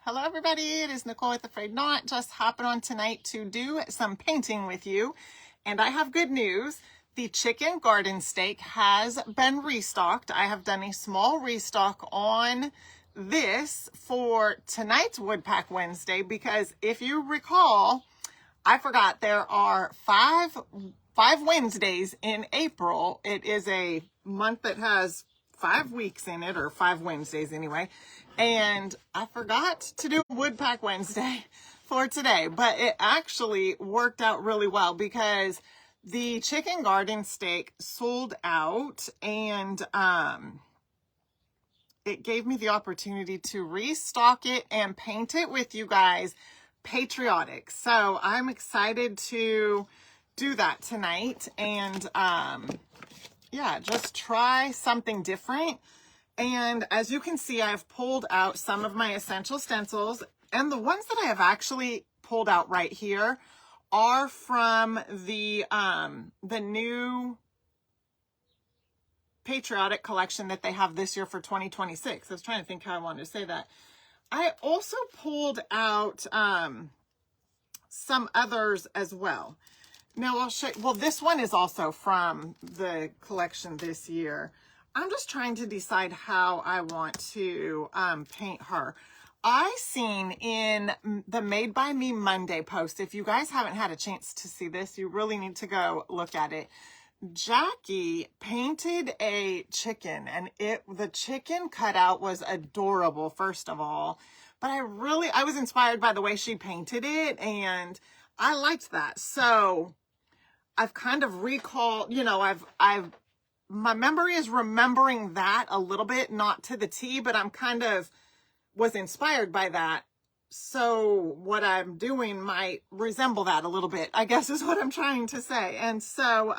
Hello everybody, it is Nicole with A-Frayed-Knot, just hopping on tonight to do some painting with you. And I have good news. The chicken garden steak has been restocked. I have done a small restock on this for tonight's Wood Pack Wednesday because if you recall, I forgot there are five Wednesdays in April. It is a month that has 5 weeks in it, or 5 Wednesdays anyway. And I forgot to do Wood Pack Wednesday for today, but it actually worked out really well because the chicken garden steak sold out, and it gave me the opportunity to restock it and paint it with you guys Patriotic. So I'm excited to do that tonight and yeah, just try something different. And as you can see, I've pulled out some of my essential stencils, and the ones that I have actually pulled out right here are from the new Patriotic collection that they have this year for 2026. I was trying to think how I wanted to say that. I also pulled out some others as well. Now I'll show you, well, this one is also from the collection this year. I'm just trying to decide how I want to paint her. I seen in the Made by Me Monday post, if you guys haven't had a chance to see this, you really need to go look at it. Jackie painted a chicken, and the chicken cutout was adorable, first of all. But I was inspired by the way she painted it, and I liked that. So I've kind of recalled, you know, my memory is remembering that a little bit, not to the T, but I'm kind of was inspired by that. So what I'm doing might resemble that a little bit, I guess is what I'm trying to say. And so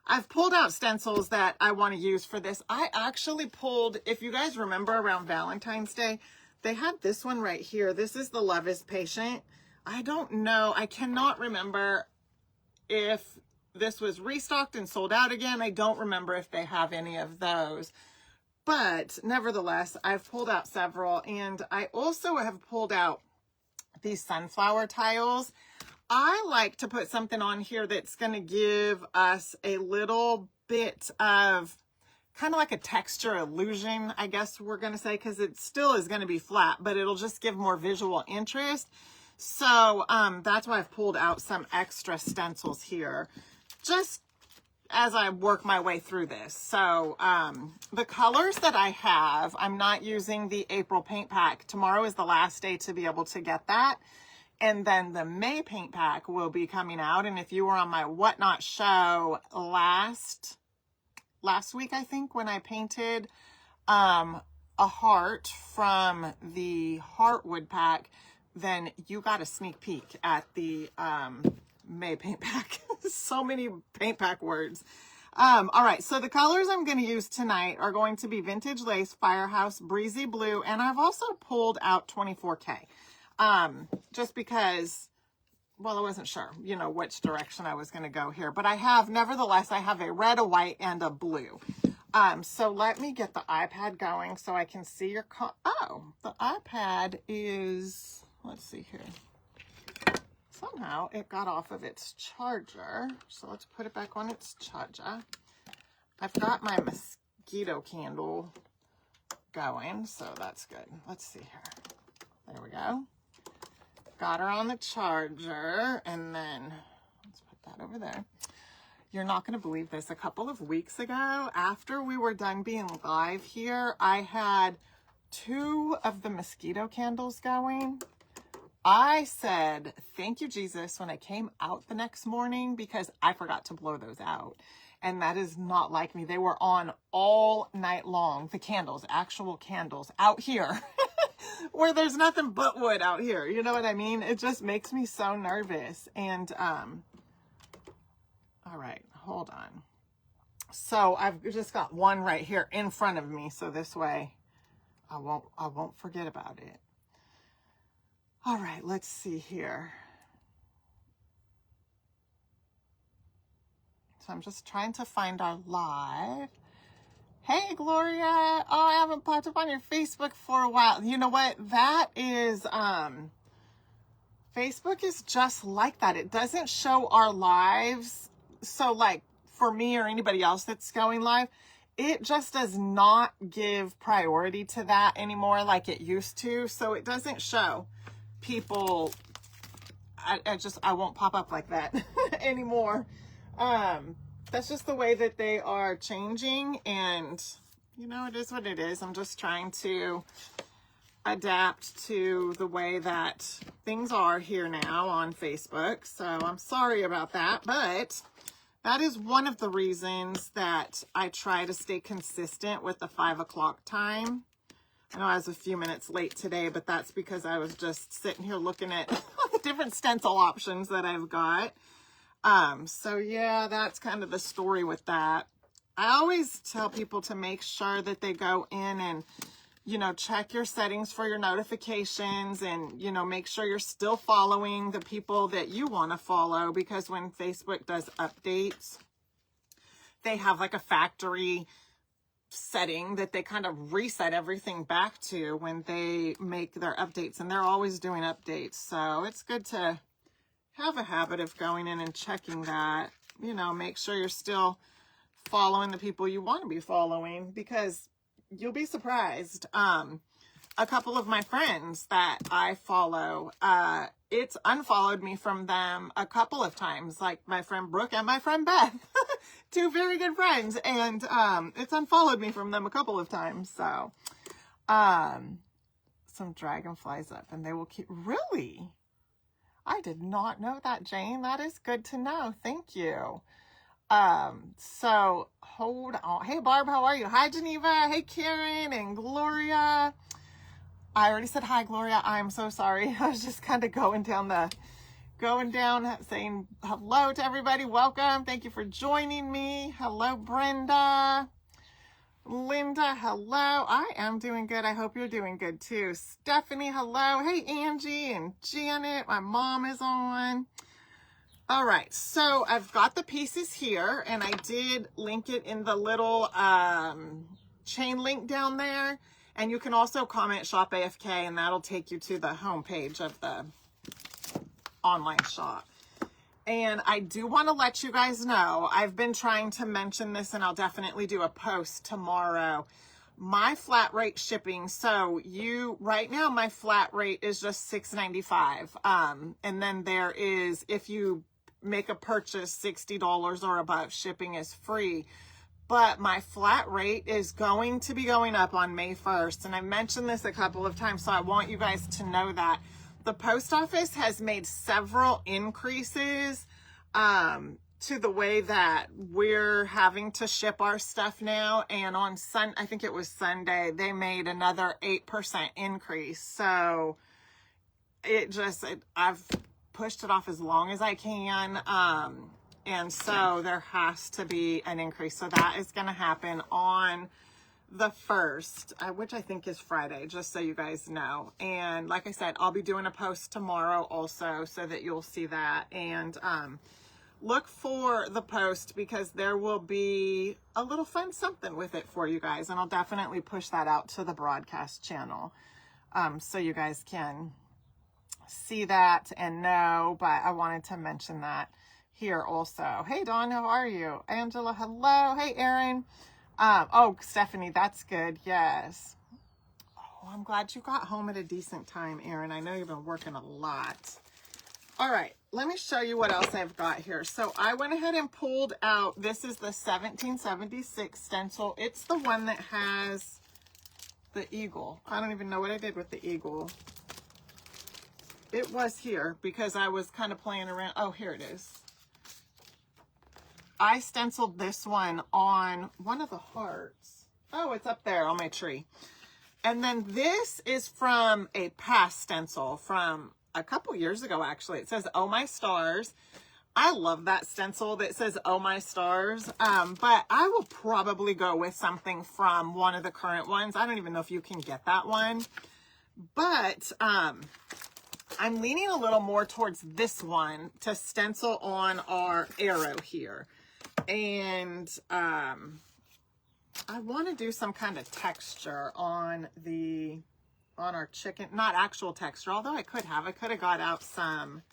I've pulled out stencils that I want to use for this. I actually pulled, if you guys remember around Valentine's Day, they had this one right here. This is the Love is Patient. I don't know. I cannot remember if this was restocked and sold out again. I don't remember if they have any of those. But nevertheless, I've pulled out several. And I also have pulled out these sunflower tiles. I like to put something on here that's going to give us a little bit of kind of like a texture illusion, I guess we're going to say, because it still is going to be flat, but it'll just give more visual interest. So that's why I've pulled out some extra stencils here, just as I work my way through this. So the colors that I have, I'm not using the April paint pack. Tomorrow is the last day to be able to get that. And then the May paint pack will be coming out. And if you were on my Whatnot show last week, I think, when I painted a heart from the Heart Wood Pack, then you got a sneak peek at the May paint pack. So many paint pack words. All right, so the colors I'm going to use tonight are going to be Vintage Lace, Firehouse, Breezy Blue, and I've also pulled out 24K. Just because, well, I wasn't sure, you know, which direction I was going to go here. But nevertheless, I have a red, a white, and a blue. So let me get the iPad going so I can see your, the iPad is, let's see here. Somehow it got off of its charger. So let's put it back on its charger. I've got my mosquito candle going, so that's good. Let's see here. There we go. Got her on the charger, and then let's put that over there. You're not going to believe this. A couple of weeks ago, after we were done being live here, I had 2 of the mosquito candles going. I said, thank you, Jesus, when I came out the next morning because I forgot to blow those out. And that is not like me. They were on all night long. The candles, actual candles out here where there's nothing but wood out here. You know what I mean? It just makes me so nervous. And, all right, hold on. So I've just got one right here in front of me. So this way I won't forget about it. All right, let's see here. So I'm just trying to find our live. Hey, Gloria. Oh, I haven't popped up on your Facebook for a while. You know what? That is, Facebook is just like that. It doesn't show our lives. So like for me or anybody else that's going live, it just does not give priority to that anymore like it used to. So it doesn't show people. I won't pop up like that anymore. That's just the way that they are changing, and you know, it is what it is. I'm just trying to adapt to the way that things are here now on Facebook. So I'm sorry about that, but that is one of the reasons that I try to stay consistent with the 5 o'clock time. I know I was a few minutes late today, but that's because I was just sitting here looking at the different stencil options that I've got. So yeah, that's kind of the story with that. I always tell people to make sure that they go in and, you know, check your settings for your notifications and, you know, make sure you're still following the people that you want to follow, because when Facebook does updates, they have like a factory setting that they kind of reset everything back to when they make their updates, and they're always doing updates. So it's good to have a habit of going in and checking that, you know, make sure you're still following the people you want to be following, because you'll be surprised. A couple of my friends that I follow, it's unfollowed me from them a couple of times, like my friend Brooke and my friend Beth, two very good friends, and it's unfollowed me from them a couple of times. So some dragonflies up, and they will keep. Really? I did not know that, Jane. That is good to know. Thank you. So hold on. Hey, Barb, how are you? Hi, Geneva. Hey, Karen and Gloria. I already said hi, Gloria. I'm so sorry. I was just kind of going down, saying hello to everybody. Welcome. Thank you for joining me. Hello, Brenda. Linda, hello. I am doing good. I hope you're doing good too. Stephanie, hello. Hey, Angie and Janet. My mom is on. All right, so I've got the pieces here, and I did link it in the little chain link down there. And you can also comment shop AFK, and that'll take you to the homepage of the online shop. And I do want to let you guys know, I've been trying to mention this, and I'll definitely do a post tomorrow. My flat rate shipping. So right now, my flat rate is just $6.95. And then there is, if you make a purchase $60 or above, shipping is free. But my flat rate is going to be going up on May 1st. And I mentioned this a couple of times, so I want you guys to know that. The post office has made several increases to the way that we're having to ship our stuff now. And on I think it was Sunday, they made another 8% increase. So I've pushed it off as long as I can. And so there has to be an increase. So that is going to happen on the 1st, which I think is Friday, just so you guys know. And like I said, I'll be doing a post tomorrow also, so that you'll see that. And look for the post, because there will be a little fun something with it for you guys. And I'll definitely push that out to the broadcast channel, so you guys can see that and know. But I wanted to mention that here also. Hey, Dawn, how are you? Angela, hello. Hey, Erin. Oh, Stephanie, that's good. Yes. Oh, I'm glad you got home at a decent time, Erin. I know you've been working a lot. All right, let me show you what else I've got here. So I went ahead and pulled out, this is the 1776 stencil. It's the one that has the eagle. I don't even know what I did with the eagle. It was here because I was kind of playing around. Oh, here it is. I stenciled this one on one of the hearts. Oh, it's up there on my tree. And then this is from a past stencil from a couple years ago, actually. It says, "Oh My Stars." I love that stencil that says, "Oh My Stars." But I will probably go with something from one of the current ones. I don't even know if you can get that one. But I'm leaning a little more towards this one to stencil on our arrow here. And I want to do some kind of texture on our chicken, not actual texture, although I could have got out some.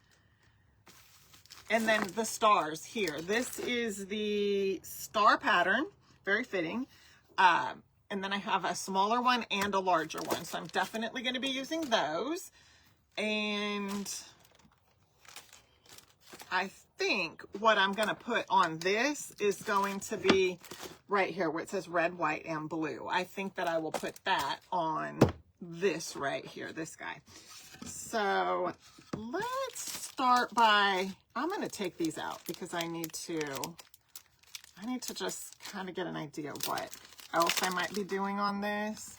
And then the stars here. This is the star pattern, very fitting. And then I have a smaller one and a larger one. So I'm definitely going to be using those. And I think what I'm going to put on this is going to be right here where it says red, white, and blue. I think that I will put that on this right here, this guy. So let's start by, I'm going to take these out because I need to just kind of get an idea of what else I might be doing on this.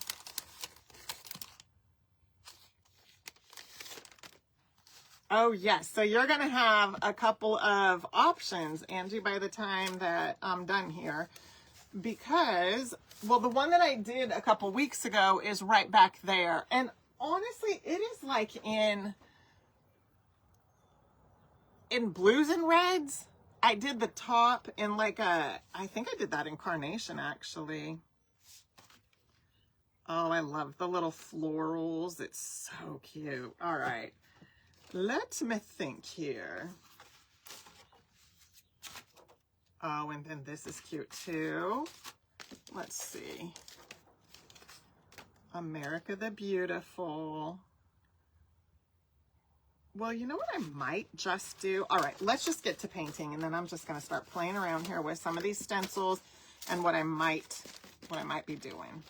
Oh yes, so you're going to have a couple of options, Angie, by the time that I'm done here, because, well, the one that I did a couple weeks ago is right back there, and honestly, it is like in blues and reds. I did the top in like I think I did that in carnation, actually. Oh, I love the little florals. It's so cute. All right. Let me think here. Oh, and then this is cute too. Let's see. America the Beautiful. Well, you know what I might just do? All right, let's just get to painting, and then I'm just going to start playing around here with some of these stencils and what I might be doing.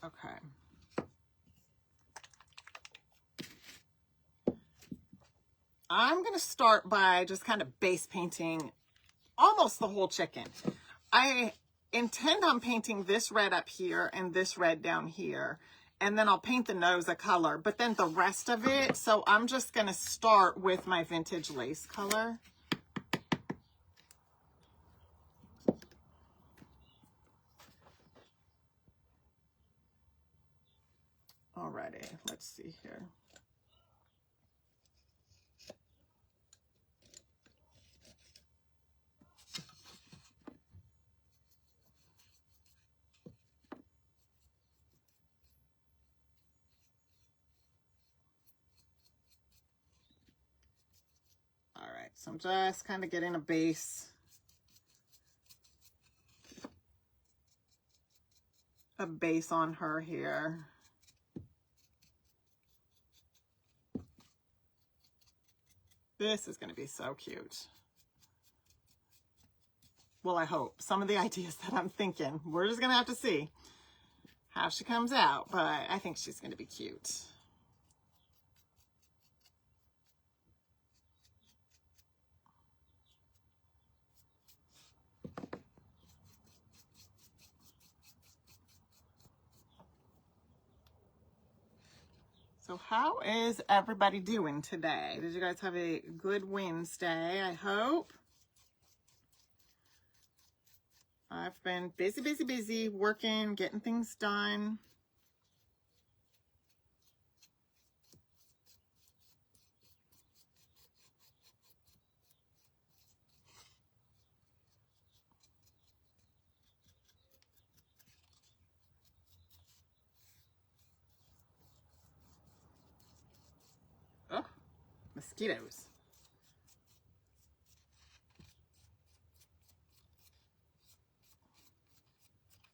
Okay. I'm going to start by just kind of base painting almost the whole chicken. I intend on painting this red up here and this red down here, and then I'll paint the nose a color, but then the rest of it, so I'm just going to start with my vintage lace color. Alrighty, let's see here. All right, so I'm just kind of getting a base. A base on her here. This is going to be so cute. Well, I hope. Some of the ideas that I'm thinking, we're just going to have to see how she comes out, but I think she's going to be cute. So how is everybody doing today? Did you guys have a good Wednesday, I hope? I've been busy, working, getting things done. Oh, mosquitoes.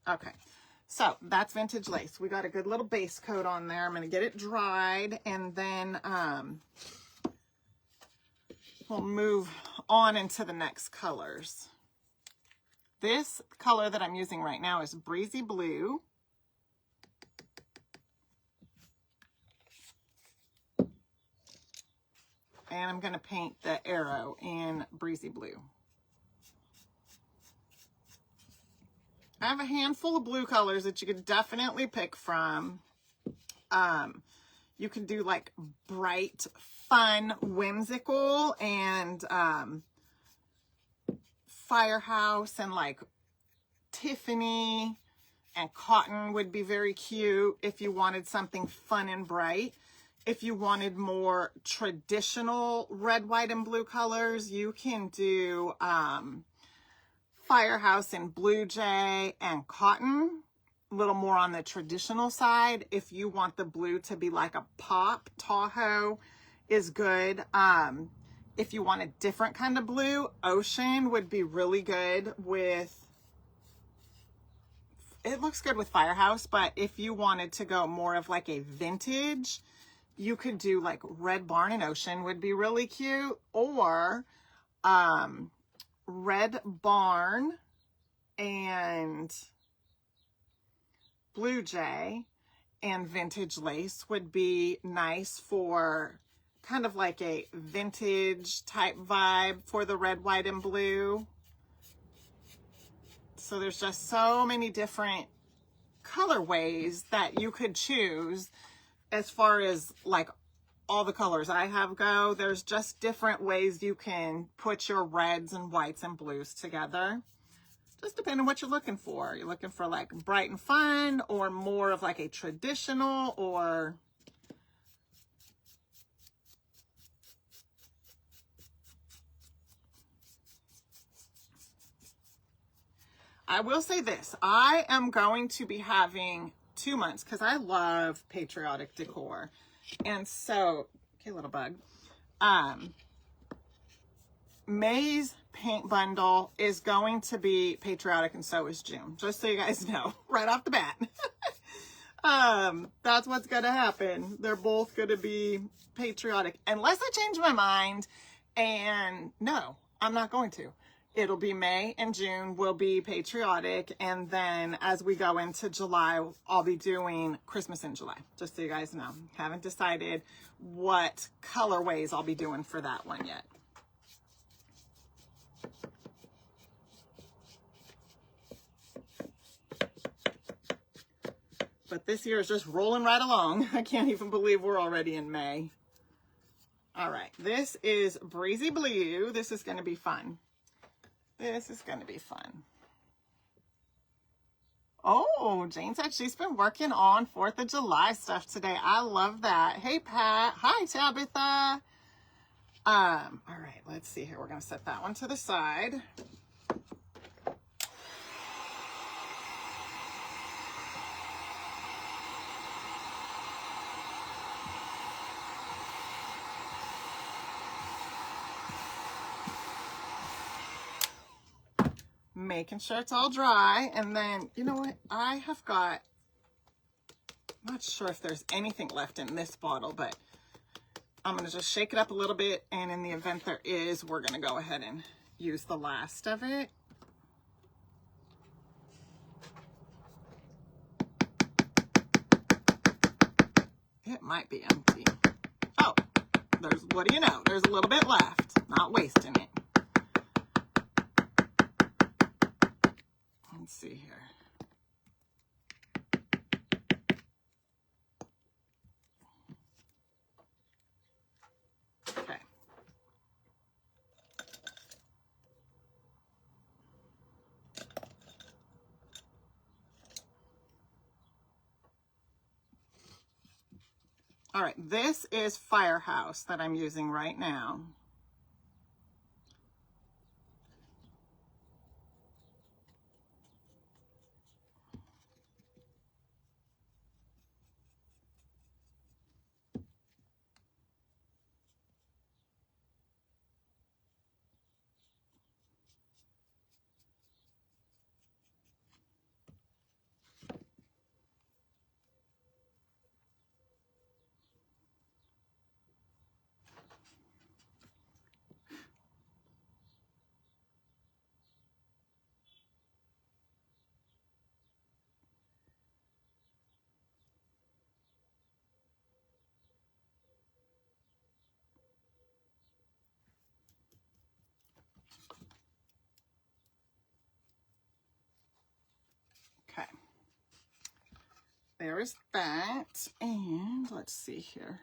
Okay, so that's vintage lace. We got a good little base coat on there. I'm going to get it dried, and then we'll move on into the next colors. This color that I'm using right now is Breezy Blue. And I'm going to paint the arrow in Breezy Blue. I have a handful of blue colors that you could definitely pick from. You can do like bright, fun, whimsical, and Firehouse, and like Tiffany and Cotton would be very cute if you wanted something fun and bright. If you wanted more traditional red, white, and blue colors, you can do Firehouse and Blue Jay and Cotton. A little more on the traditional side. If you want the blue to be like a pop, Tahoe is good. If you want a different kind of blue, Ocean would be really good with, it looks good with Firehouse, but if you wanted to go more of like a vintage, you could do like Red Barn and Ocean would be really cute, or Red Barn and Blue Jay and Vintage Lace would be nice for kind of like a vintage type vibe for the red, white, and blue. So there's just so many different colorways that you could choose as far as like all the colors I have go. There's just different ways you can put your reds and whites and blues together. Just depending on what you're looking for. You're looking for like bright and fun, or more of like a traditional, or I will say this, I am going to be having 2 months because I love Patriotic decor. And so, okay, little bug. May's paint bundle is going to be Patriotic, and so is June. Just so you guys know, right off the bat. That's what's going to happen. They're both going to be Patriotic. Unless I change my mind, and no, I'm not going to. It'll be May and June will be Patriotic, and then as we go into July, I'll be doing Christmas in July, just so you guys know. Haven't decided what colorways I'll be doing for that one yet. But this year is just rolling right along. I can't even believe we're already in May. All right, this is Breezy Blue. This is going to be fun. This is going to be fun. Oh, Jane said she's been working on 4th of July stuff today. I love that. Hey, Pat. Hi, Tabitha. All right, let's see here. We're going to set that one to the side. Making sure it's all dry. And then, you know what? I have got, I'm not sure if there's anything left in this bottle, but I'm going to just shake it up a little bit. And in the event there is, we're going to go ahead and use the last of it. It might be empty. Oh, there's, what do you know? There's a little bit left. Not wasting it. Let's see here. Okay. All right, this is Firehouse that I'm using right now. Okay. There is that. And let's see here.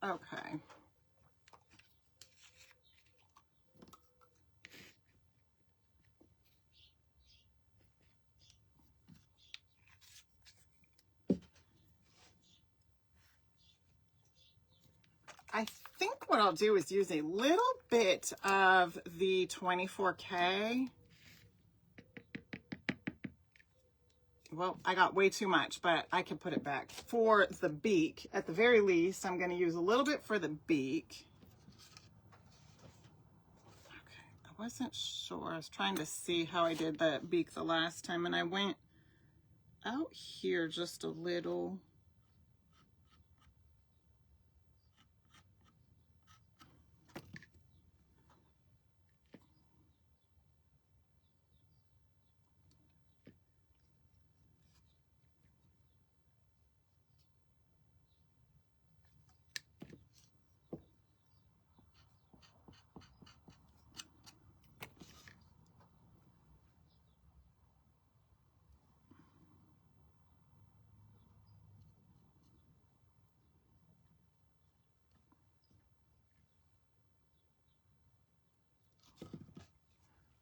Okay. I think what I'll do is use a little bit of the 24K. Well, I got way too much, but I can put it back. For the beak, at the very least, I'm going to use a little bit for the beak. Okay, I wasn't sure. I was trying to see how I did the beak the last time, and I went out here just a little.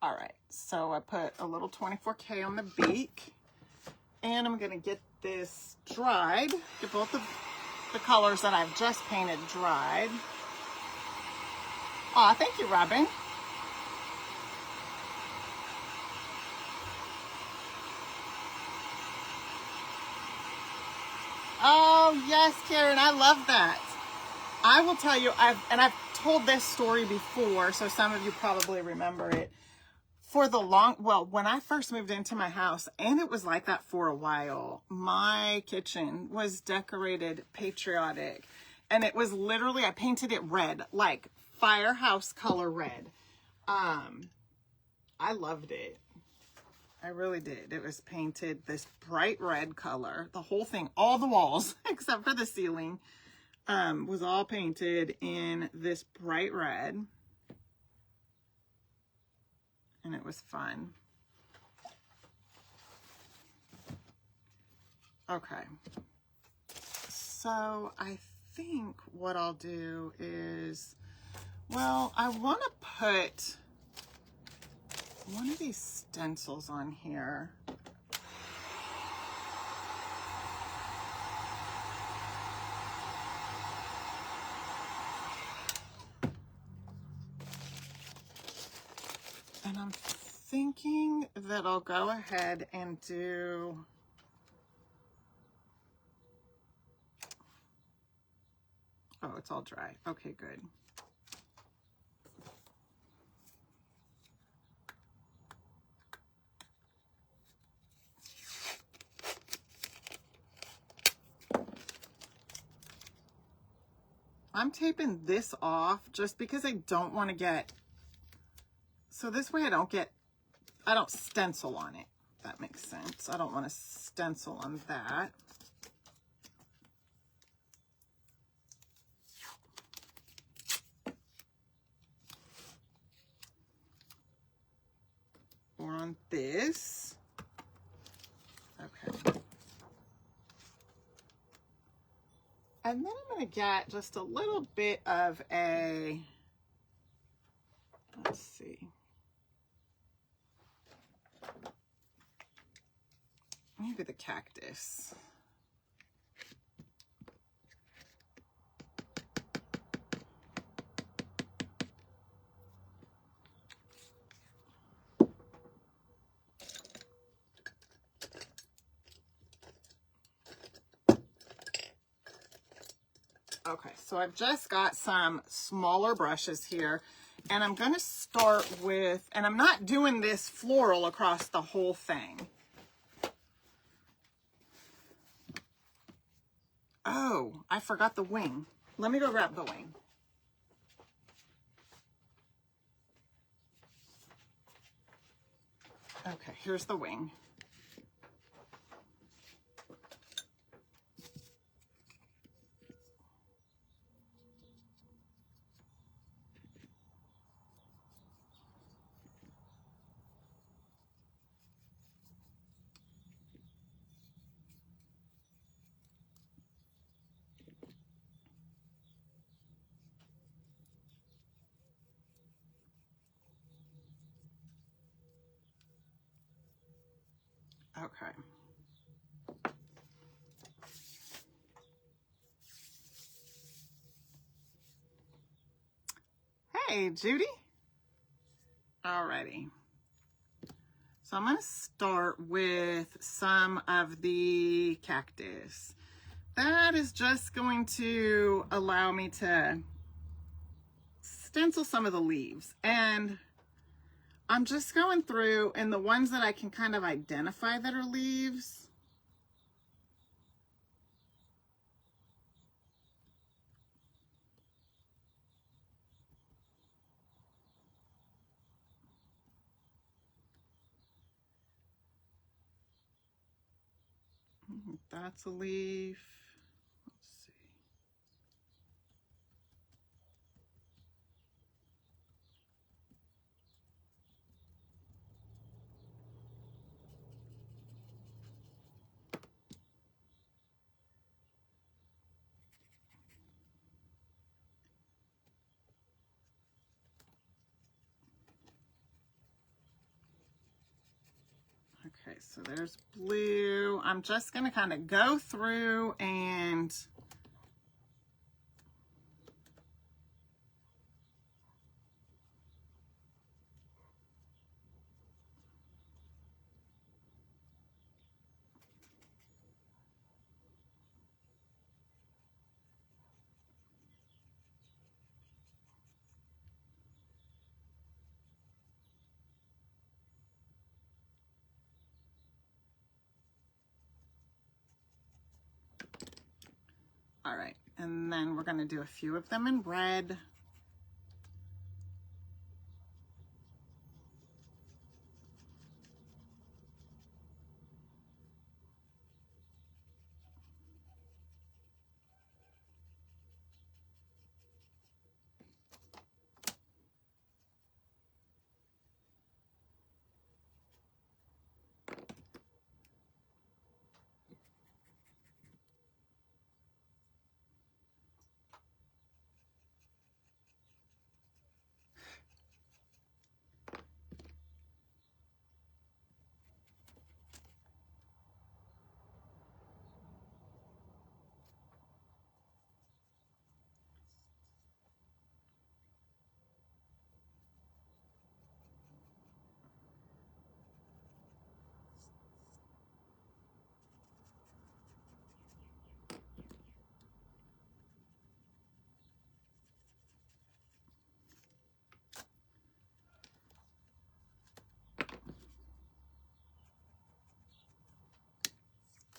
All right, so I put a little 24K on the beak, and I'm gonna get this dried, get both of the colors that I've just painted dried. Aw, thank you, Robin. Oh, yes, Karen, I love that. I will tell you, I've told this story before, so some of you probably remember it. When I first moved into my house, and it was like that for a while, my kitchen was decorated Patriotic. And it was literally, I painted it red, like firehouse color red. I loved it. I really did. It was painted this bright red color. The whole thing, all the walls, except for the ceiling, was all painted in this bright red. And it was fun. Okay. So I think what I'll do is, well, I want to put one of these stencils on here. And I'm thinking that I'll go ahead and do, oh, it's all dry. Okay, good. I'm taping this off just because I don't want to get, so this way I don't stencil on it. If that makes sense. I don't want to stencil on that. Or on this. Okay. And then I'm going to get just a little bit of a, let's see. Maybe the cactus. Okay, so I've just got some smaller brushes here, and I'm going to start with, and I'm not doing this floral across the whole thing. Oh, I forgot the wing. Let me go grab the wing. Okay, here's the wing. Okay. Hey, Judy. Alrighty. So I'm going to start with some of the cactus. That is just going to allow me to stencil some of the leaves. And I'm just going through, and the ones that I can kind of identify that are leaves, that's a leaf. Let's see. Okay, so there's blue. I'm just going to kind of go through and all right, and then we're going to do a few of them in red.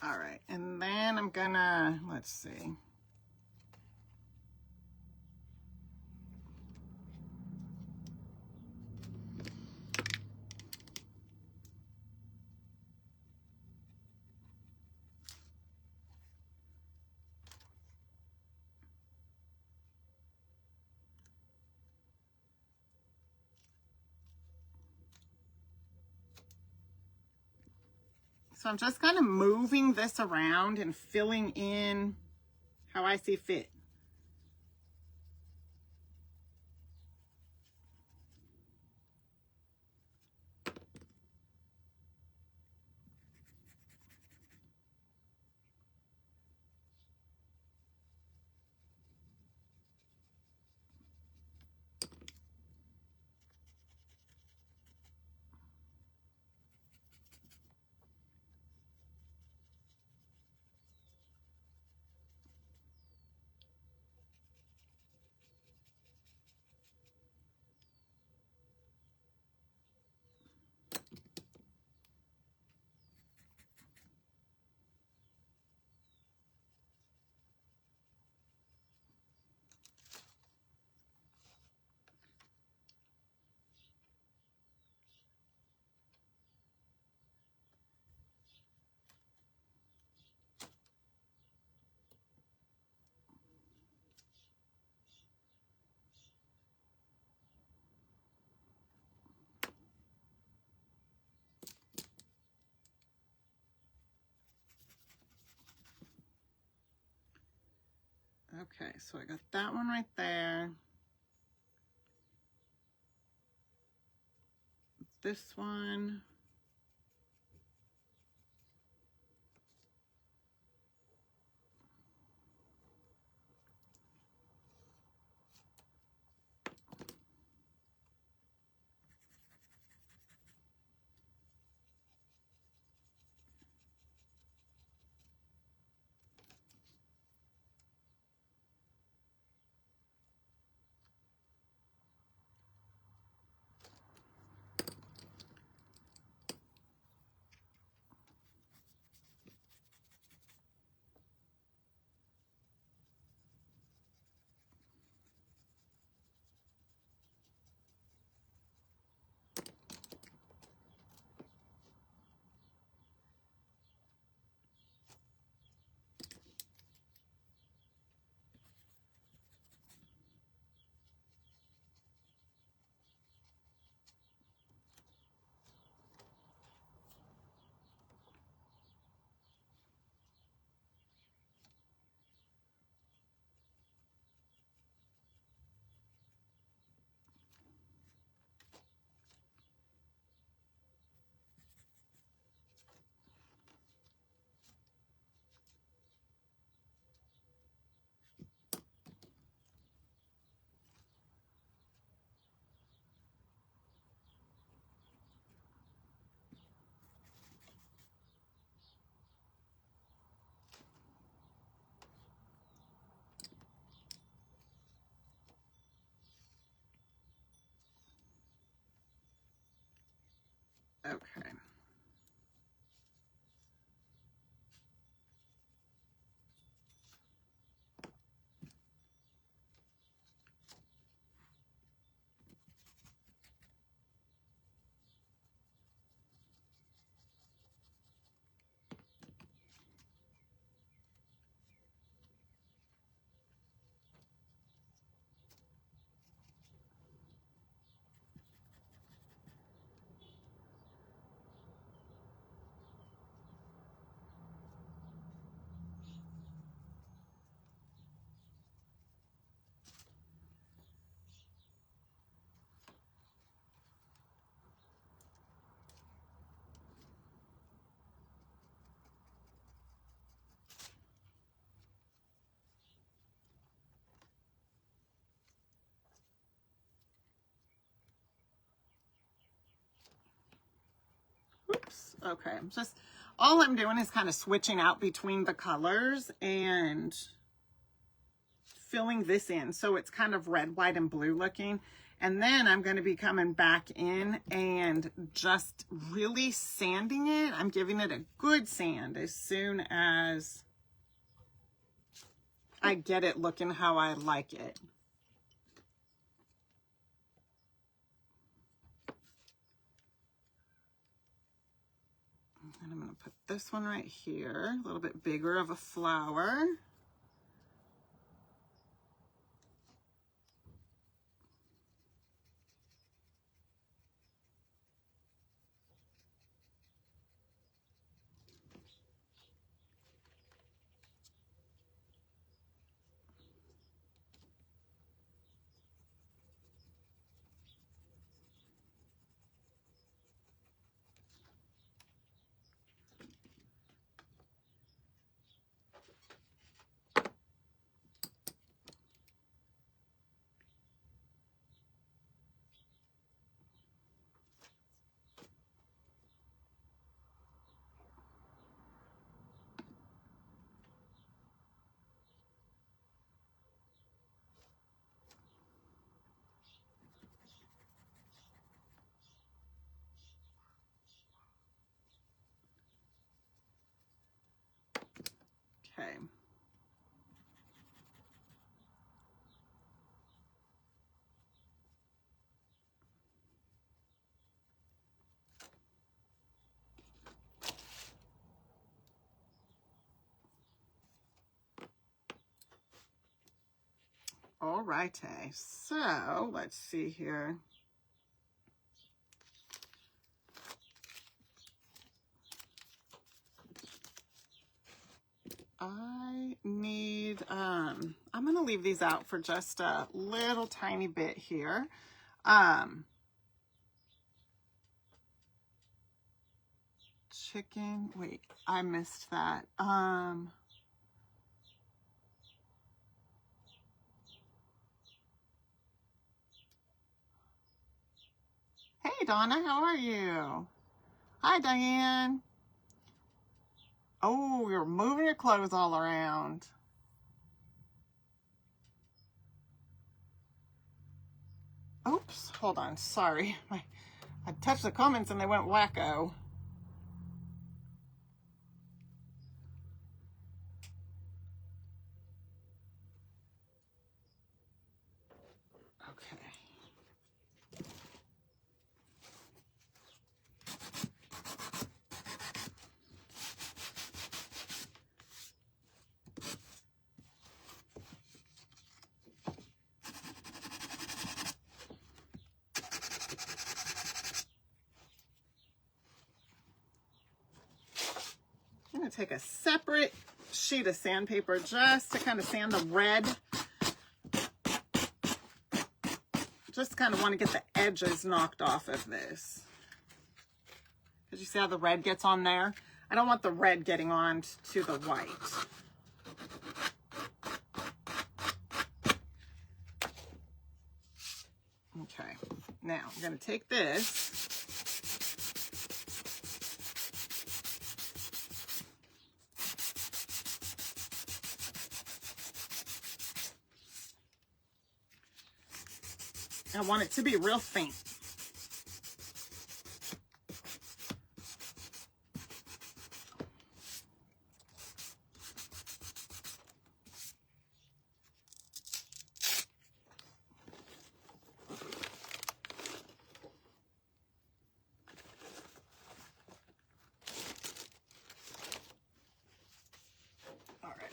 All right, and then I'm gonna, let's see. So I'm just kind of moving this around and filling in how I see fit. Okay, so I got that one right there. This one. Okay. Oops. Okay. All I'm doing is kind of switching out between the colors and filling this in. So it's kind of red, white, and blue looking. And then I'm going to be coming back in and just really sanding it. I'm giving it a good sand as soon as I get it looking how I like it. And I'm going to put this one right here, a little bit bigger of a flower. Okay. All righty. So let's see here. I need, I'm going to leave these out for just a little tiny bit here. Chicken, wait, I missed that. Hey, Donna, how are you? Hi, Diane. Oh, you're moving your clothes all around. Oops, hold on, sorry. I touched the comments and they went wacko. Okay. I'm going to take a separate sheet of sandpaper just to kind of sand the red. Just kind of want to get the edges knocked off of this. Because you see how the red gets on there? I don't want the red getting on to the white. Okay, now I'm going to take this. I want it to be real faint.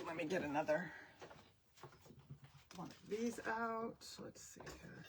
let me get another one of these out. Let's see here.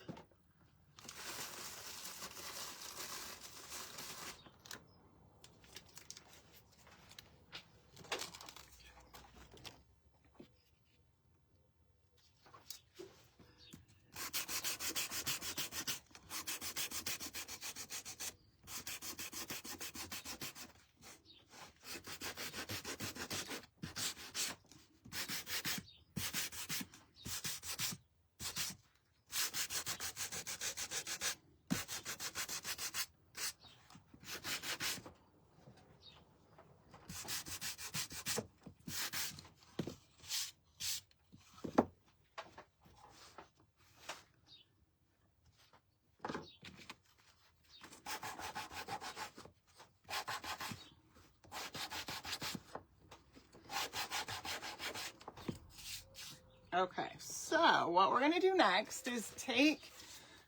Okay, so what we're going to do next is take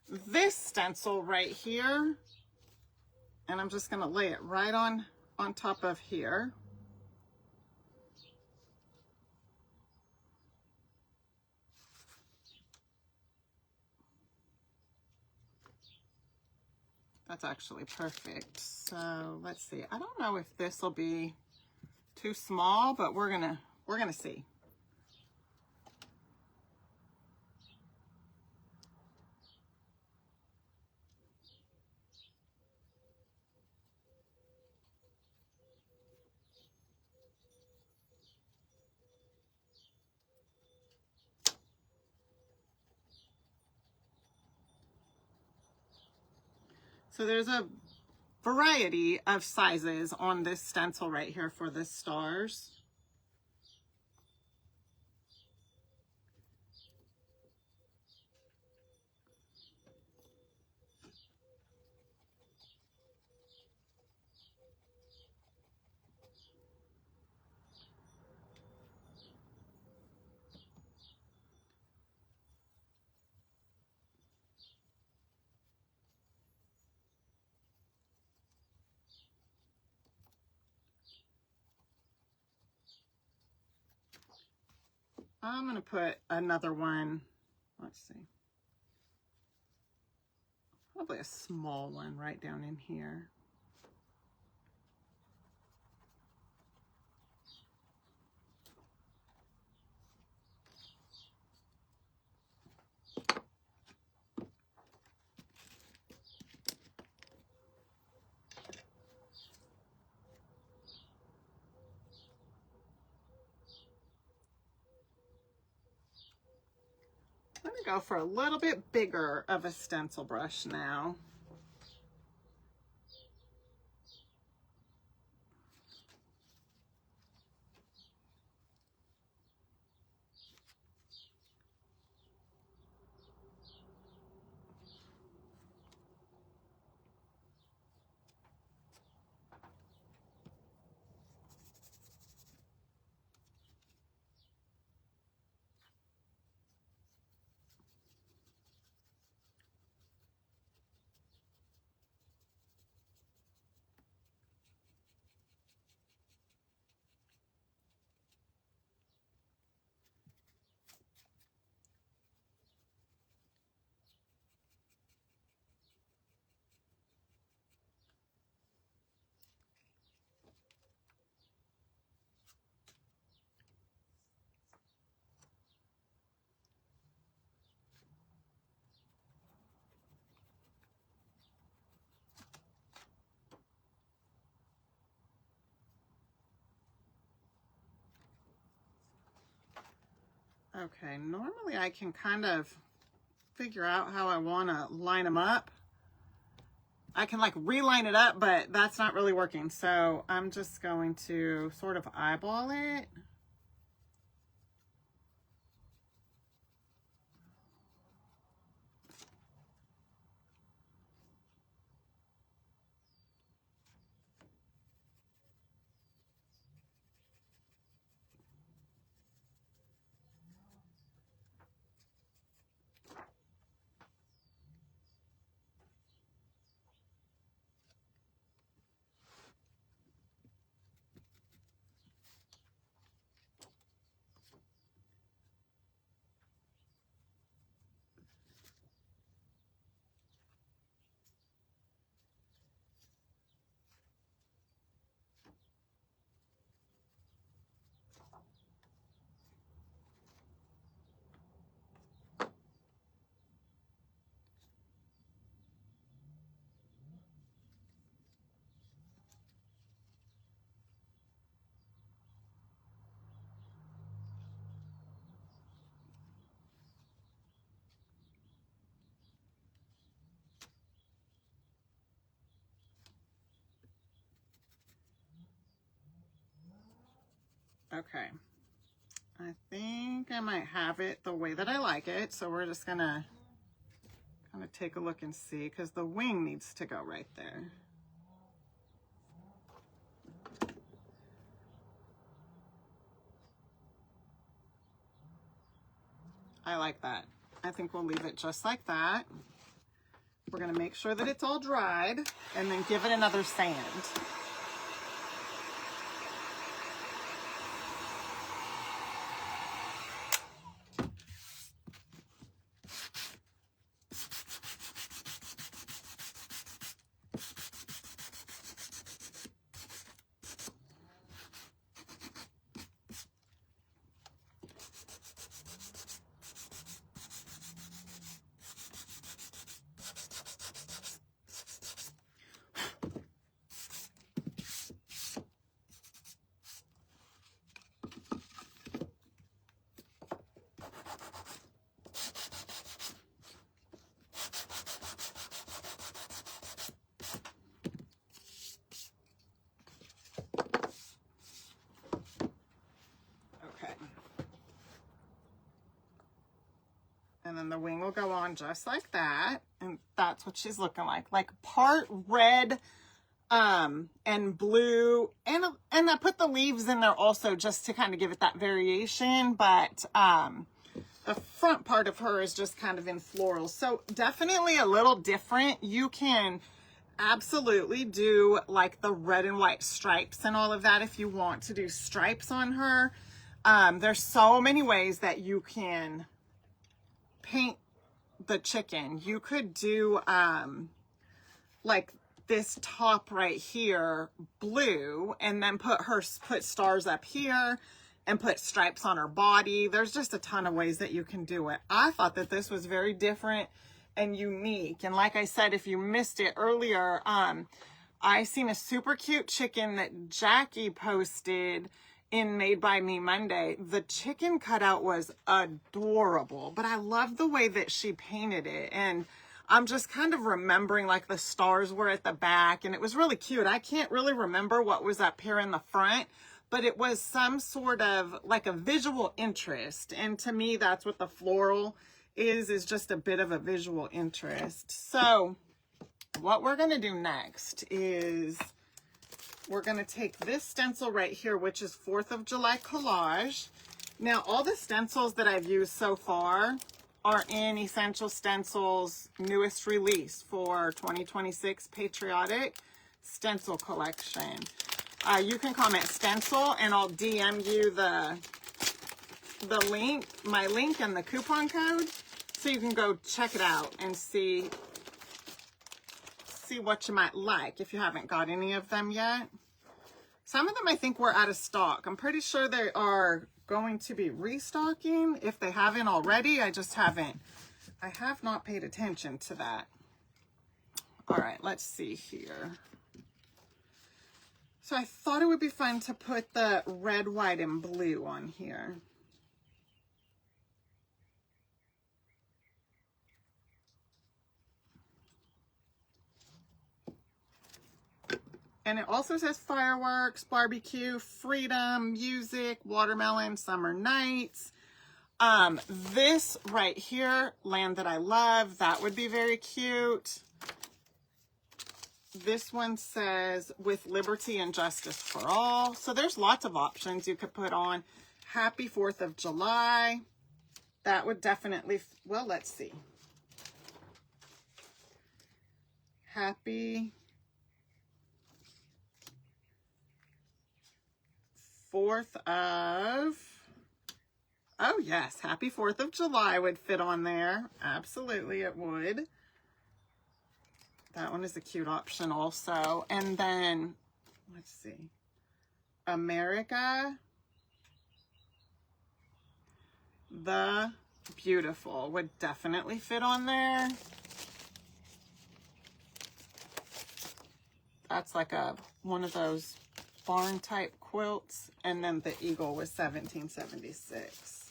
this stencil right here, and I'm just going to lay it right on top of here. That's actually perfect. So let's see. I don't know if this will be too small, but we're gonna see. So there's a variety of sizes on this stencil right here for the stars. I'm going to put another one, let's see, probably a small one right down in here. I'm going to go for a little bit bigger of a stencil brush now. Okay, normally I can kind of figure out how I want to line them up. I can like reline it up, but that's not really working. So I'm just going to sort of eyeball it. Okay. I think I might have it the way that I like it. So we're just gonna kind of take a look and see, because the wing needs to go right there. I like that. I think we'll leave it just like that. We're gonna make sure that it's all dried and then give it another sand. And then the wing will go on just like that. And that's what she's looking like part red and blue. And I put the leaves in there also just to kind of give it that variation. But the front part of her is just kind of in florals. So definitely a little different. You can absolutely do like the red and white stripes and all of that if you want to do stripes on her. There's so many ways that you can paint the chicken. You could do like this top right here blue, and then put stars up here and put stripes on her body. There's just a ton of ways that you can do it. I thought that this was very different and unique. And like I said, if you missed it earlier, I seen a super cute chicken that Jackie posted in Made by Me Monday. The chicken cutout was adorable, but I love the way that she painted it. And I'm just kind of remembering like the stars were at the back, and it was really cute. I can't really remember what was up here in the front, but it was some sort of like a visual interest. And to me, that's what the floral is just a bit of a visual interest. So what we're gonna do next is we're gonna take this stencil right here, which is 4th of July collage. Now, all the stencils that I've used so far are in Essential Stencils' newest release for 2026 Patriotic Stencil Collection. You can comment stencil and I'll DM you the link, my link and the coupon code, so you can go check it out and see what you might like if you haven't got any of them yet. Some of them I think were out of stock. I'm pretty sure they are going to be restocking if they haven't already. I have not paid attention to that. All right, let's see here. So I thought it would be fun to put the red, white, and blue on here. And it also says fireworks, barbecue, freedom, music, watermelon, summer nights. This right here, land that I love, that would be very cute. This one says with liberty and justice for all. So there's lots of options you could put on. Happy 4th of July. That would definitely, well, let's see. Happy 4th of, oh yes, happy 4th of July would fit on there. Absolutely it would. That one is a cute option also. And then, let's see, America the Beautiful would definitely fit on there. That's like one of those barn type quilts. And then the eagle was 1776.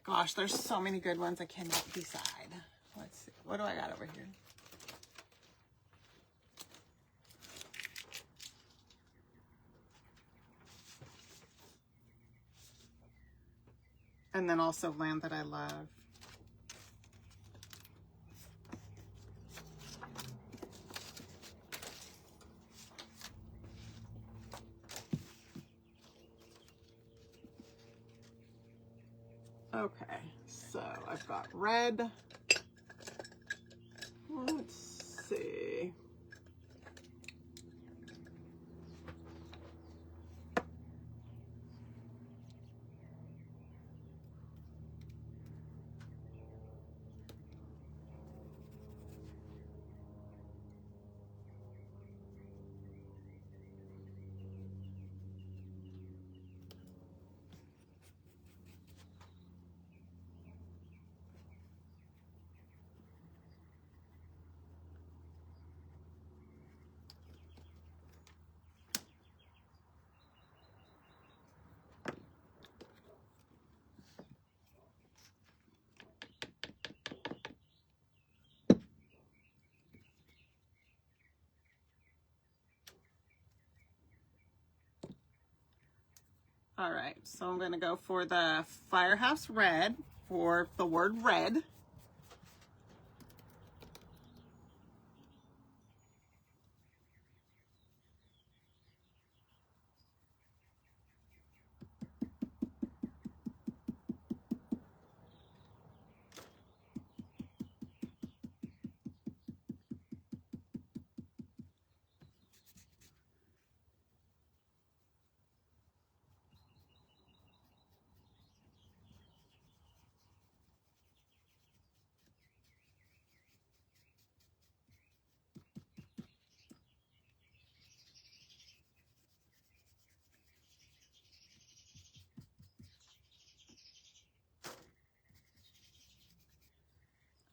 Gosh, there's so many good ones I cannot decide. Let's see, what do I got over here? And then also land that I love. Okay, so I've got red. Let's see. All right, so I'm gonna go for the Firehouse Red for the word red.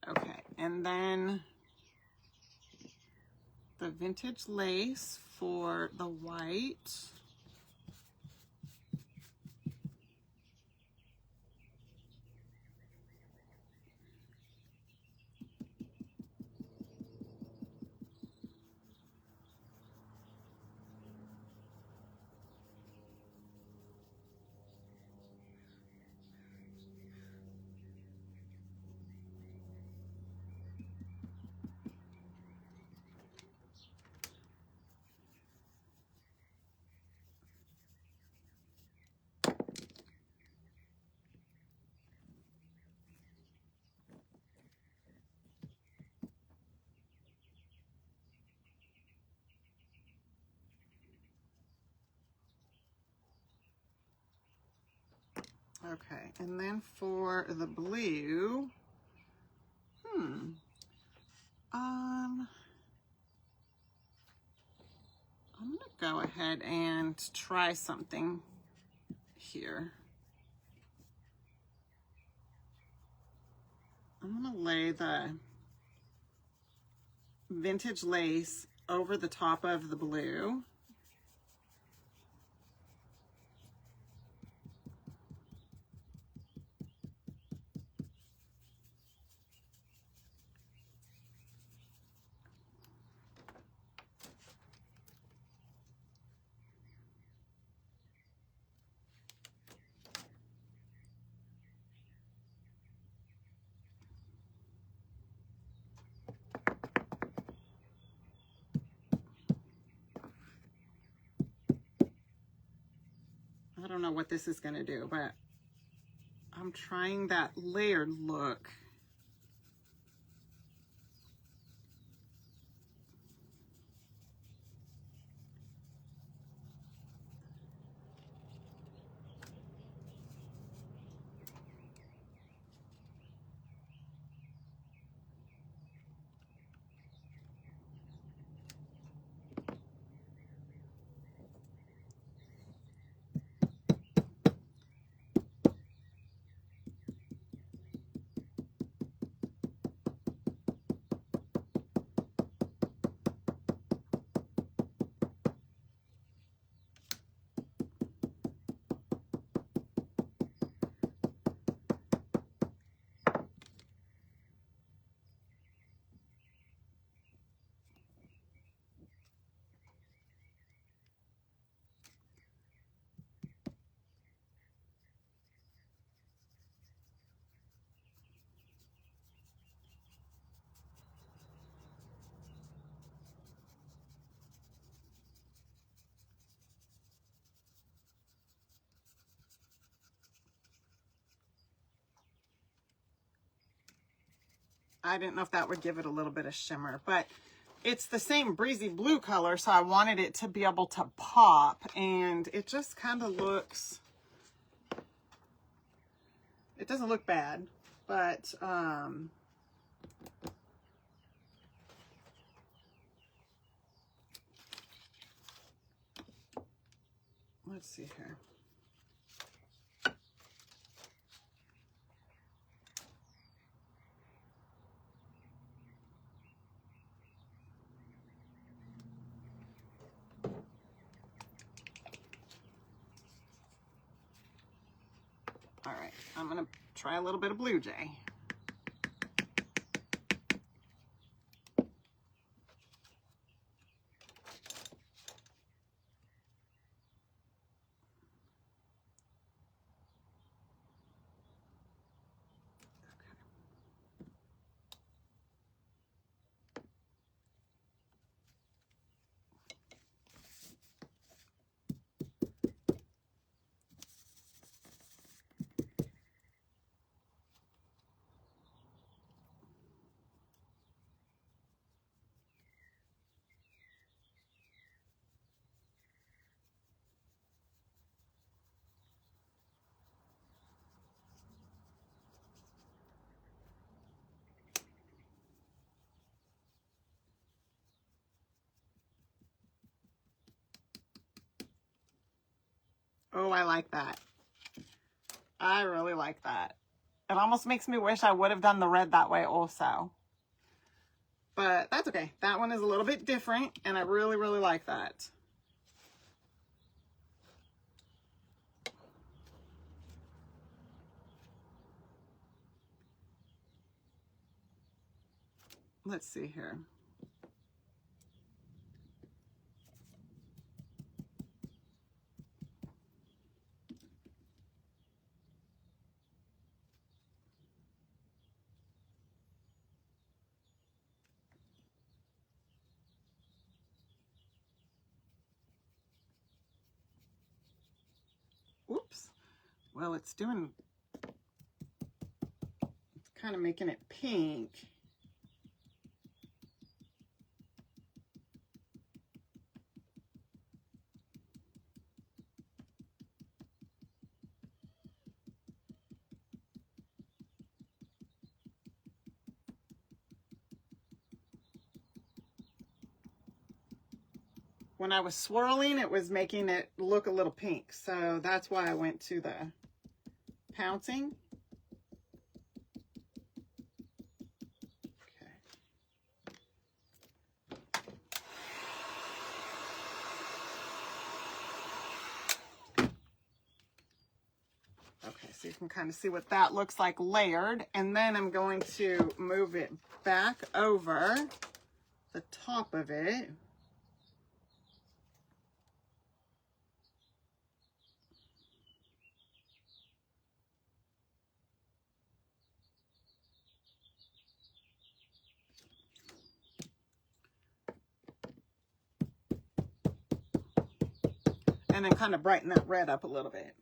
Okay, and then the vintage lace for the white. Okay, and then for the blue, I'm gonna go ahead and try something here. I'm gonna lay the vintage lace over the top of the blue. I don't know what this is gonna do, but I'm trying that layered look. I didn't know if that would give it a little bit of shimmer, but it's the same breezy blue color, so I wanted it to be able to pop, and it just kind of looks, it doesn't look bad, but let's see here. All right, I'm gonna try a little bit of Blue Jay. Oh, I like that. I really like that. It almost makes me wish I would have done the red that way also. But that's okay. That one is a little bit different, and I really, really like that. Let's see here. Oops. Well, it's kind of making it pink. When I was swirling, it was making it look a little pink. So that's why I went to the pouncing. Okay, so you can kind of see what that looks like layered. And then I'm going to move it back over the top of it. And then kind of brighten that red up a little bit.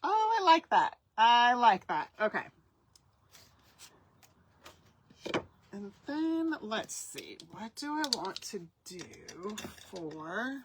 Oh, I like that. I like that. Okay. And then let's see, what do I want to do for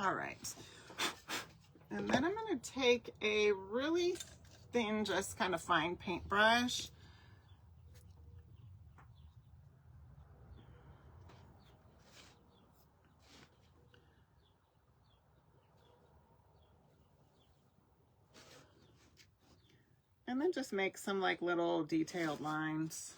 All right. And then I'm going to take a really thin, just kind of fine paintbrush. And then just make some like little detailed lines.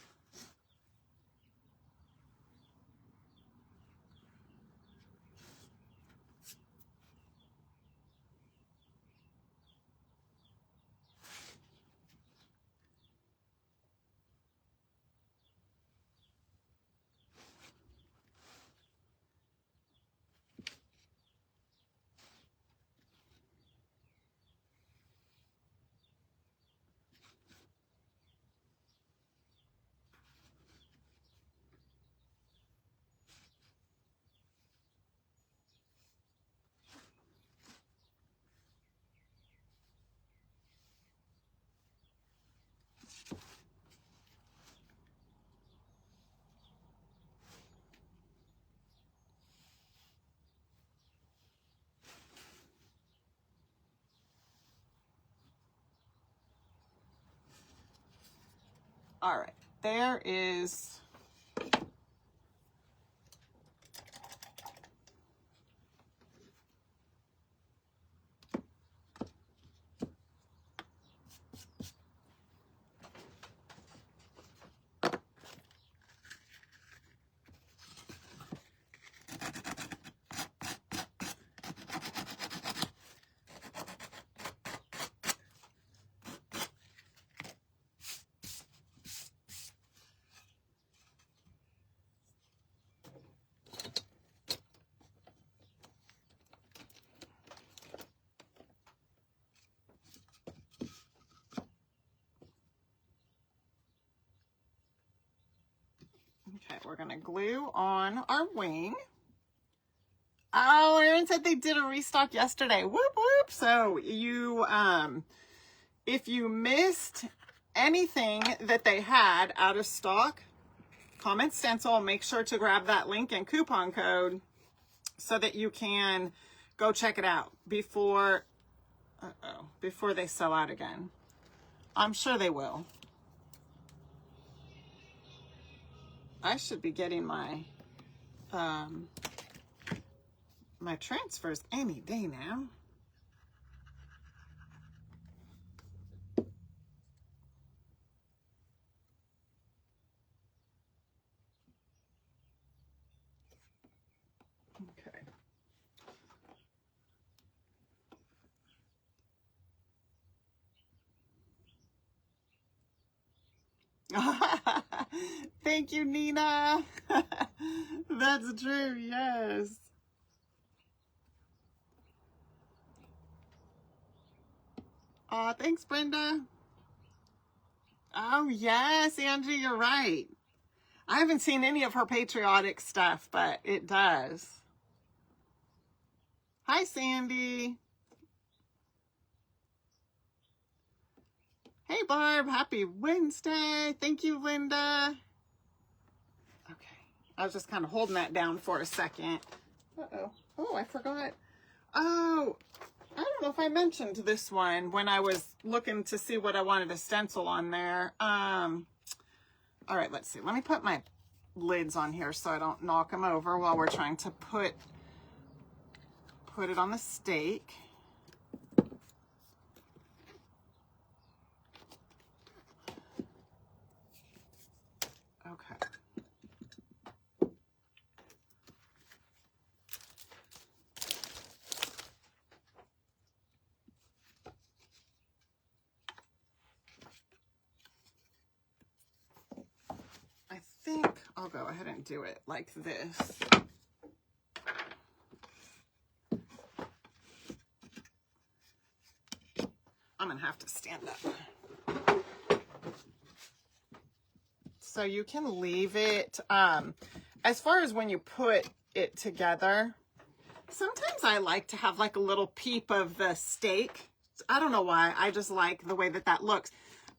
All right, there is okay, we're gonna glue on our wing. Oh, Erin said they did a restock yesterday. Whoop, whoop. So you, if you missed anything that they had out of stock, comment stencil, make sure to grab that link and coupon code so that you can go check it out before they sell out again. I'm sure they will. I should be getting my my transfers any day now. Okay. Thank you, Nina. That's true, yes. Thanks, Brenda. Oh, yes, Angie, you're right. I haven't seen any of her Patriotic stuff, but it does. Hi, Sandy. Hey, Barb. Happy Wednesday. Thank you, Linda. Okay. I was just kind of holding that down for a second. Uh-oh. Oh, I forgot. Oh, I don't know if I mentioned this one when I was looking to see what I wanted to stencil on there. All right, let's see. Let me put my lids on here so I don't knock them over while we're trying to put it on the stake. Okay. I think I'll go ahead and do it like this. I'm gonna have to stand up. So you can leave it, as far as when you put it together, sometimes I like to have like a little peep of the stake. I don't know why, I just like the way that that looks.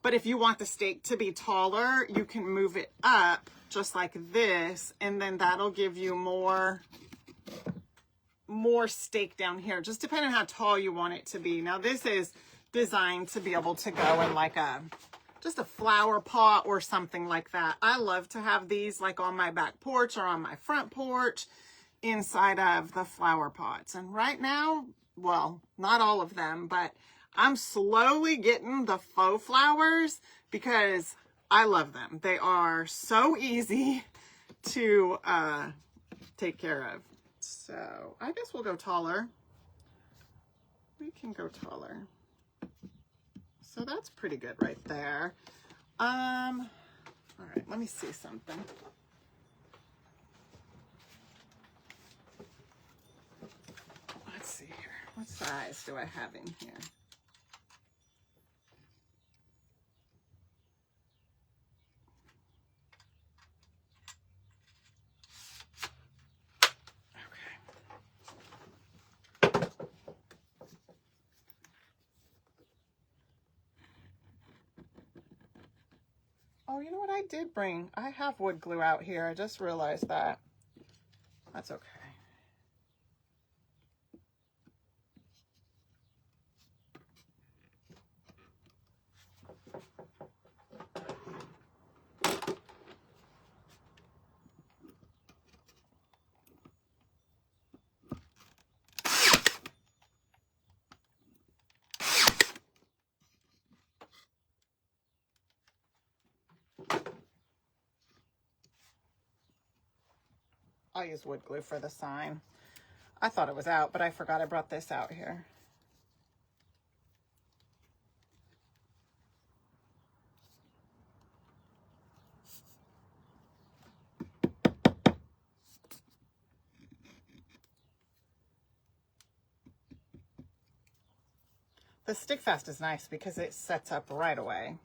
But if you want the stake to be taller, you can move it up just like this, and then that'll give you more more stake down here, just depending on how tall you want it to be. Now this is designed to be able to go in like just a flower pot or something like that. I love to have these like on my back porch or on my front porch inside of the flower pots. And right now, well, not all of them, but I'm slowly getting the faux flowers because I love them. They are so easy to take care of. So I guess we'll go taller. We can go taller. So that's pretty good right there. All right, let me see something. Let's see here. What size do I have in here? Oh, you know what I did bring? I have wood glue out here. I just realized that. That's okay. I'll use wood glue for the sign. I thought it was out, but I forgot I brought this out here. The stick fast is nice because it sets up right away.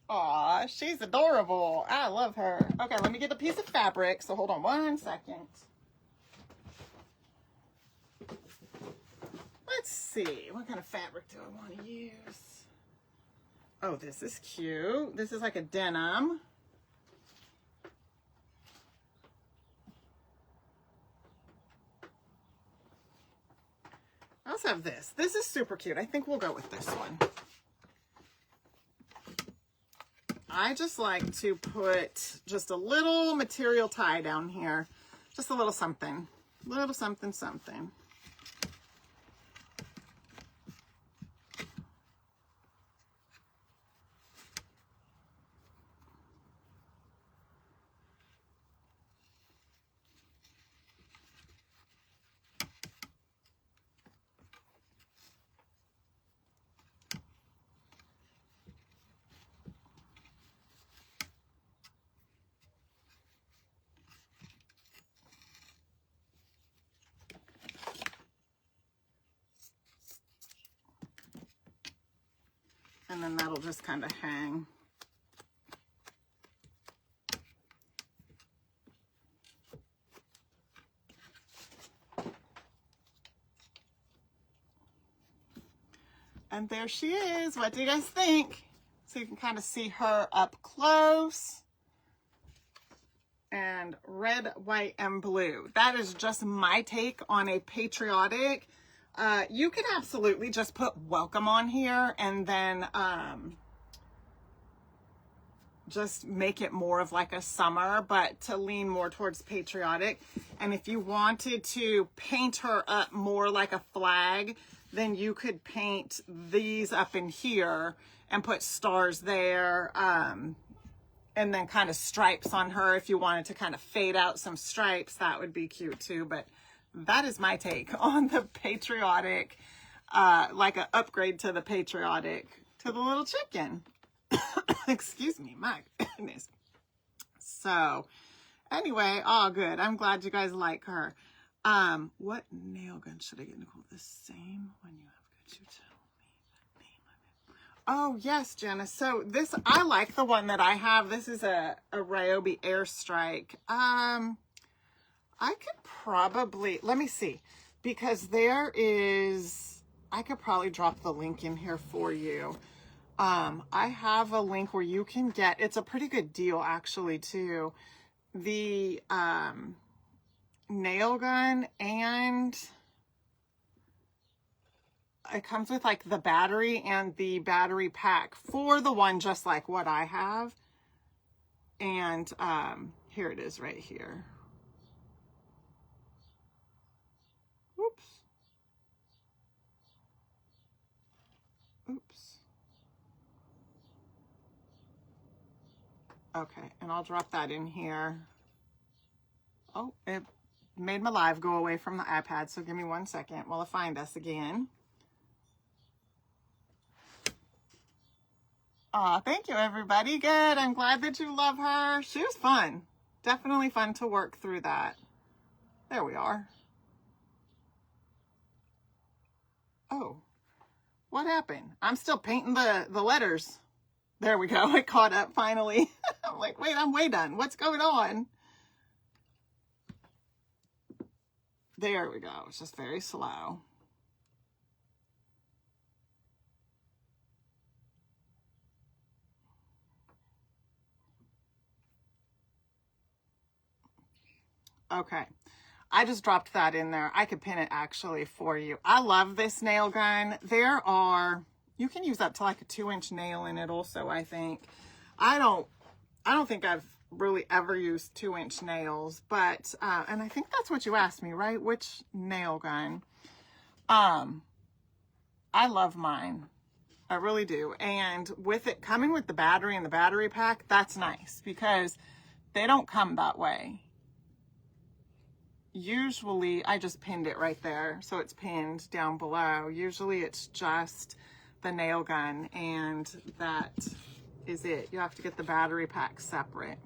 Aw, she's adorable. I love her. Okay, let me get a piece of fabric. So hold on 1 second. Let's see. What kind of fabric do I want to use? Oh, this is cute. This is like a denim. I also have this. This is super cute. I think we'll go with this one. I just like to put just a little material tie down here. Just a little something. Little something, something. And then that'll just kind of hang. And there she is. What do you guys think? So you can kind of see her up close. And red, white, and blue. That is just my take on a patriotic. You could absolutely just put welcome on here and then just make it more of like a summer, but to lean more towards patriotic. And if you wanted to paint her up more like a flag, then you could paint these up in here and put stars there, and then kind of stripes on her. If you wanted to kind of fade out some stripes, that would be cute too. But that is my take on the patriotic, like an upgrade to the patriotic, to the little chicken. Excuse me, my goodness. So anyway, all good. I'm glad you guys like her. What nail gun should I get, Nicole? The same one you have. Could you tell me the name of it? Oh, yes, Jenna. So this, I like the one that I have. This is a Ryobi Airstrike. I could probably, let me see, because there is, I could probably drop the link in here for you. I have a link where you can get, it's a pretty good deal actually too, the nail gun, and it comes with like the battery and the battery pack for the one just like what I have. And here it is right here. Oops. Oops. Okay, and I'll drop that in here. Oh, it made my live go away from the iPad, so give me 1 second while I find us again. Aw, thank you, everybody. Good. I'm glad that you love her. She was fun. Definitely fun to work through that. There we are. Oh, what happened? I'm still painting the letters. There we go. It caught up finally. I'm like, wait, I'm way done. What's going on? There we go. It's just very slow. Okay. I just dropped that in there. I could pin it actually for you. I love this nail gun. There are, you can use up to like a 2-inch nail in it also, I think. I don't think I've really ever used 2-inch nails, but, and I think that's what you asked me, right? Which nail gun? I love mine. I really do. And with it coming with the battery and the battery pack, that's nice because they don't come that way. Usually, I just pinned it right there, so it's pinned down below. Usually it's just the nail gun, and that is it. You have to get the battery pack separate.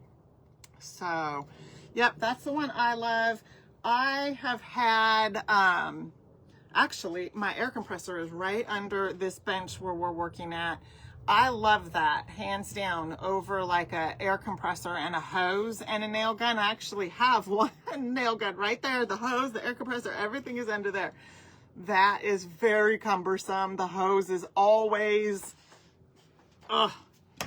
So, yep, that's the one I love. I have had, actually, my air compressor is right under this bench where we're working at. I love that, hands down, over like a air compressor and a hose and a nail gun. I actually have one nail gun right there. The hose, the air compressor, everything is under there. That is very cumbersome. The hose is always, ugh,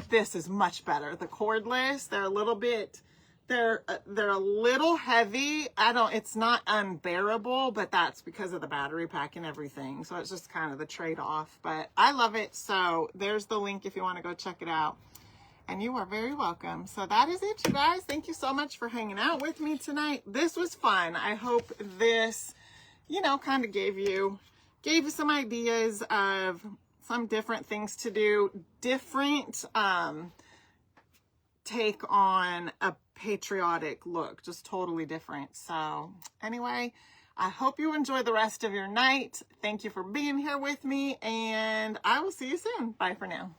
this is much better. The cordless, they're a little bit, they're a little heavy. It's not unbearable, but that's because of the battery pack and everything. So it's just kind of the trade-off, but I love it. So there's the link if you want to go check it out, and you are very welcome. So that is it, you guys. Thank you so much for hanging out with me tonight. This was fun. I hope this, you know, kind of gave you some ideas of some different things to do, different, take on a patriotic look, just totally different. So anyway, I hope you enjoy the rest of your night. Thank you for being here with me, and I will see you soon. Bye for now.